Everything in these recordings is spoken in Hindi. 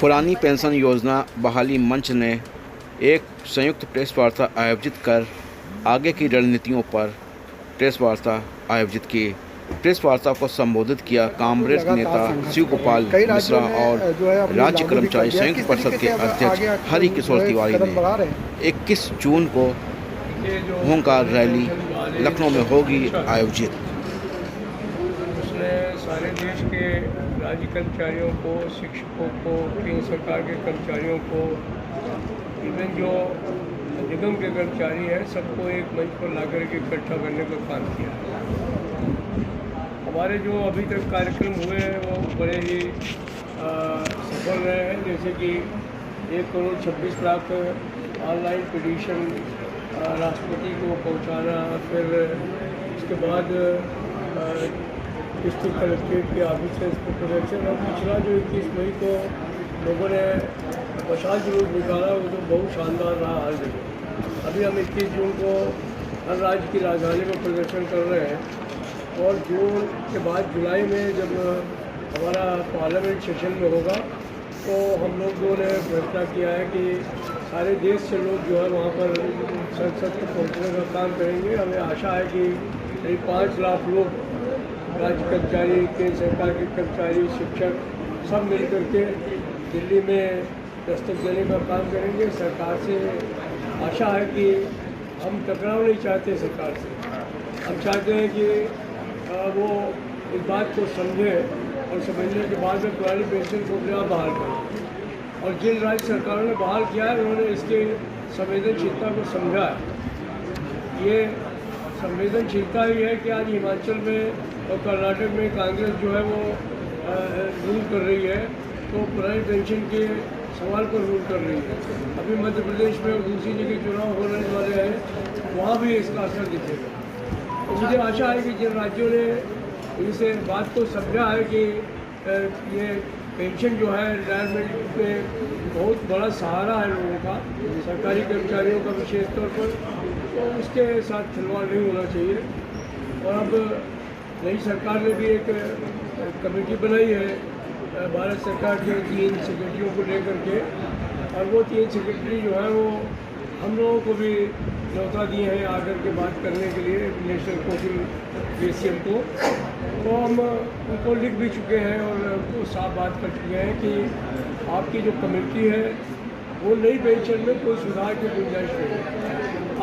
पुरानी पेंशन योजना बहाली मंच ने एक संयुक्त प्रेस वार्ता आयोजित कर आगे की रणनीतियों पर प्रेस वार्ता आयोजित की। प्रेस वार्ता को संबोधित किया कांग्रेस नेता शिव गोपाल मिश्रा और राज्य कर्मचारी संयुक्त परिषद के अध्यक्ष हरि किशोर तिवारी ने 21 जून को होंकार रैली लखनऊ में होगी आयोजित। उसने सारे देश के राज्य कर्मचारियों को, शिक्षकों को, केंद्र सरकार के कर्मचारियों को, इवन जो निगम के कर्मचारी हैं, सबको एक मंच पर लाकर के इकट्ठा करने का काम किया। हमारे जो अभी तक कार्यक्रम हुए हैं वो बड़े ही सफल रहे हैं। जैसे कि 1,26,00,000 ऑनलाइन पिटीशन राष्ट्रपति को पहुंचाना, फिर उसके बाद डिस्ट्रिक्ट कलेक्ट्रेट के ऑफिसर्स को प्रोडक्शन, और पिछला जो 21 मई को लोगों ने मशाल जुलूस निकाला वो तो बहुत शानदार रहा हर जगह। अभी हम 21 जून को हर राज्य की राजधानी में प्रदर्शन कर रहे हैं और जून के बाद जुलाई में जब हमारा पार्लियामेंट सेशन में होगा तो हम लोगों ने फैसला किया है कि सारे देश से लोग जो है वहाँ पर संसद तक पहुँचने का काम करेंगे। हमें आशा है कि करीब 5 लाख लोग, राज्य कर्मचारी, केंद्र सरकार के कर्मचारी, शिक्षक, सब मिल करके दिल्ली में दस्तक देने का काम करेंगे। सरकार से आशा है कि हम टकराव नहीं चाहते सरकार से। हम चाहते हैं कि वो इस बात को समझें और समझने के बाद में पुरानी पेंशन को अपने आप बहाल करें। और जिन राज्य सरकारों ने बहाल किया है उन्होंने इसके संवेदनशीलता को समझा है। ये संवेदनशीलता ही है कि आज हिमाचल में और कर्नाटक में कांग्रेस जो है वो रूल कर रही है, तो पुरानी पेंशन के सवाल पर रूल कर रही है। अभी मध्य प्रदेश में और दूसरी जगह चुनाव होने वाले हैं, वहाँ भी इसका असर दिखेगा। तो मुझे आशा है कि जिन राज्यों ने इसे बात को समझा है कि ये पेंशन जो है रिटायरमेंट में बहुत बड़ा सहारा है लोगों का, सरकारी कर्मचारियों का विशेष तौर पर, तो उसके साथ खिलवाड़ नहीं होना चाहिए। और अब नई सरकार ने भी एक कमेटी बनाई है भारत सरकार के 3 सेक्रेटरियों को लेकर के, और वो 3 सेक्रेटरी जो है वो हम लोगों को भी न्योता दिए हैं आकर के बात करने के लिए नेशनल कोचिंग एसीएम को। तो हम उनको लिख भी चुके हैं और उनको साफ बात कर चुके हैं कि आपकी जो कमेटी है वो नई पेंशन में कोई सुधार की गुंजाइश नहीं है।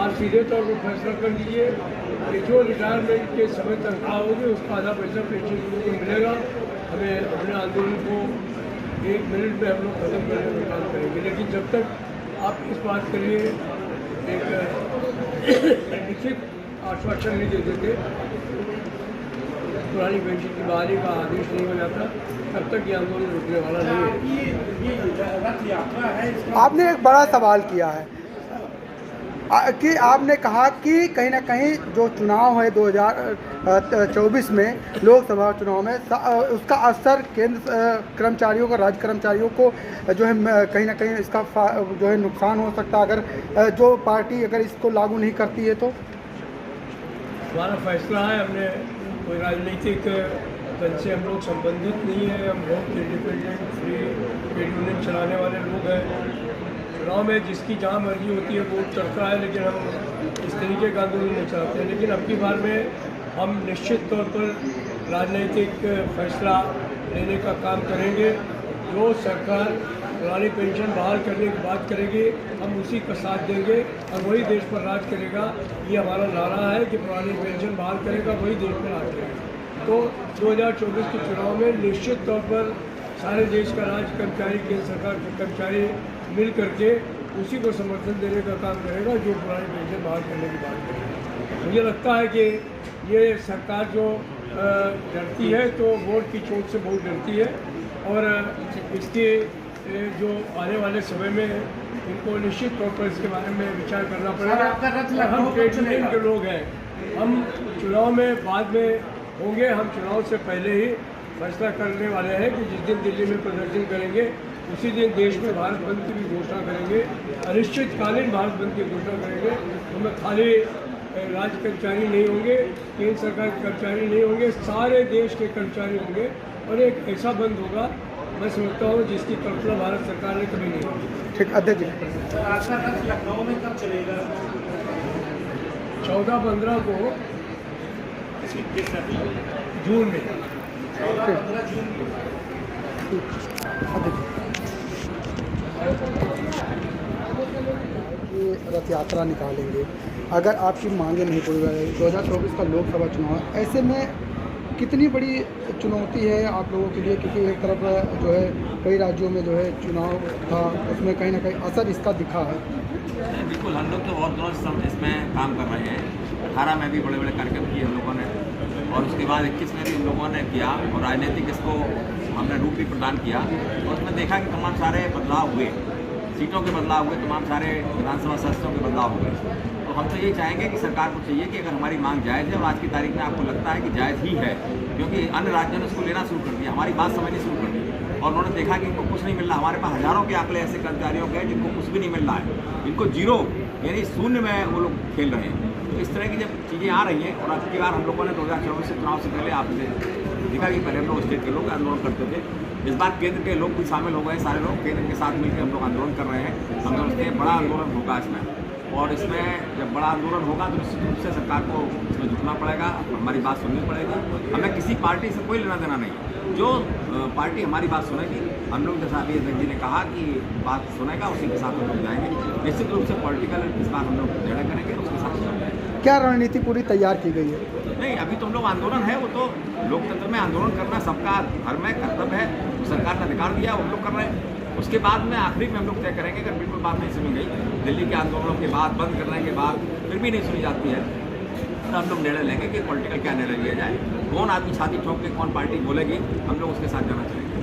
आप सीधे तौर पर फैसला कर दीजिए कि जो रिटायरमेंट के समय तनख्वाह होगी उसका आधा पैसा पेंशन को मिलेगा। हमें अपने आंदोलन को 1 मिनट में हम लोग खत्म करने का काम करेंगे, लेकिन जब तक आप इस बात के लिए एक लिखित आश्वासन नहीं दे देते, पुरानी पेंशन की बहाली का आदेश नहीं हो जाता, तब तक ये आंदोलन रुकने वाला नहीं है। आपने एक बड़ा सवाल किया है कि आपने कहा कि कहीं ना कहीं जो चुनाव है 2024 में लोकसभा चुनाव में उसका असर केंद्र कर्मचारियों को, राज्य कर्मचारियों को जो है कहीं ना कहीं इसका जो है नुकसान हो सकता है अगर जो पार्टी अगर इसको लागू नहीं करती है तो। हमारा फैसला है, हमने कोई राजनीतिक दल से हम लोग संबंधित नहीं है। हम बहुत इंडिपेंडेंट फ्री ट्रेड यूनियन चलाने वाले लोग हैं। चुनाव में जिसकी जहाँ मर्जी होती है वोट चढ़ता है, लेकिन हम इस तरीके का आंदोलन नहीं चाहते हैं। लेकिन अब की बार में हम निश्चित तौर पर राजनीतिक फैसला लेने का काम करेंगे। जो सरकार पुरानी पेंशन बहाल करने की बात करेगी हम उसी का साथ देंगे और वही देश पर राज करेगा। ये हमारा नारा है कि पुरानी पेंशन बहाल करेगा वही देश पर राज करेगा। तो 2024 के चुनाव में निश्चित तौर पर सारे देश का राज्य कर्मचारी, केंद्र सरकार के कर्मचारी मिल करके उसी को समर्थन देने का काम करेगा जो पुरानी पेंशन बहाल करने की बात करेगा। मुझे लगता है कि ये सरकार जो डरती है तो वोट की चोट से बहुत डरती है, और इसके जो आने वाले समय में इनको निश्चित तौर पर इसके बारे में विचार करना पड़ेगा। हम ट्रेड यूनियन के लोग हैं, हम चुनाव में बाद में होंगे, हम चुनाव से पहले ही फैसला करने वाले हैं कि जिस दिन दिल्ली में प्रदर्शन करेंगे उसी दिन देश में भारत बंद की भी घोषणा करेंगे, अनिश्चितकालीन भारत बंद की घोषणा करेंगे। हमें खाली राज्य कर्मचारी नहीं होंगे, केंद्र सरकार के कर्मचारी नहीं होंगे, सारे देश के कर्मचारी होंगे और एक ऐसा बंद होगा मैं समझता हूँ जिसकी कल्पना भारत सरकार ने कभी नहीं की। ठीक, अध्यक्ष जी। लखनऊ में कब चलेगा? 14-15 को जून में। कि रथ यात्रा निकालेंगे, अगर आपकी मांगें नहीं पूरी हो रही, 2024 का लोकसभा चुनाव, ऐसे में कितनी बड़ी चुनौती है आप लोगों के लिए? क्योंकि एक तरफ जो है कई राज्यों में जो है चुनाव था, उसमें कहीं ना कहीं असर इसका दिखा है। बिल्कुल, हम लोग तो बहुत दिनों से इसमें काम कर रहे हैं। 18 में भी बड़े बड़े कार्यक्रम किए हम लोगों ने, और उसके बाद 21 में भी हम लोगों ने किया, और राजनीतिक इसको हमने रूप भी प्रदान किया, और उसमें देखा कि तमाम सारे बदलाव हुए, सीटों के बदलाव हुए, तमाम सारे विधानसभा सदस्यों के बदलाव हुए। तो हम तो ये चाहेंगे कि सरकार को चाहिए कि अगर हमारी मांग जायज़ है, और आज की तारीख में आपको लगता है कि जायज़ ही है, क्योंकि अन्य राज्यों ने उसको लेना शुरू कर दिया, हमारी बात समझनी शुरू कर दी, और उन्होंने देखा कि इनको कुछ नहीं मिल रहा। हमारे पास हज़ारों के आंकड़े ऐसे कर्मचारियों के हैं जिनको कुछ भी नहीं मिल रहा है, इनको जीरो यानी शून्य में वो लोग खेल रहे हैं। तो इस तरह की जब चीज़ें आ रही हैं, और अब की बार हम लोगों ने 2024 से चुनाव से पहले आपने देखा कि पहले हम लोग स्टेट के लोग आंदोलन करते थे, इस बार केंद्र के लोग भी शामिल हो गए, सारे लोग केंद्र के साथ मिलकर हम लोग आंदोलन कर रहे हैं। हम समझते हैं बड़ा आंदोलन होगा इसमें, और इसमें जब बड़ा आंदोलन होगा तो निश्चित रूप से सरकार को इसमें झुकना पड़ेगा, हमारी बात सुननी पड़ेगी। हमें किसी पार्टी से कोई लेना देना नहीं, जो पार्टी हमारी बात सुनेगी, हम लोग जैसा अभी अध्यक्ष जी ने कहा कि बात सुनेगा, उसी के साथ हम लोग जाएंगे। निश्चित रूप से पॉलिटिकल इस बार हम लोग निर्णय करेंगे, उसके साथ जाएंगे। क्या रणनीति पूरी तैयार की गई है? नहीं, अभी तो हम लोग आंदोलन है, वो तो लोकतंत्र में आंदोलन करना सबका धर्म है, कर्तव्य है, सरकार ने अधिकार दिया, वो हम लोग कर रहे हैं। उसके बाद में आखिरी में हम लोग तय करेंगे, अगर बिल्कुल बात नहीं सुनी गई, दिल्ली के आंदोलनों के बाद, बंद करने के बाद फिर भी नहीं सुनी जाती है, तो हम लोग निर्णय लेंगे कि पॉलिटिकल क्या निर्णय लिया जाए, कौन आदमी छाती ठोक के कौन पार्टी बोलेगी, हम लोग उसके साथ जाना चाहेंगे।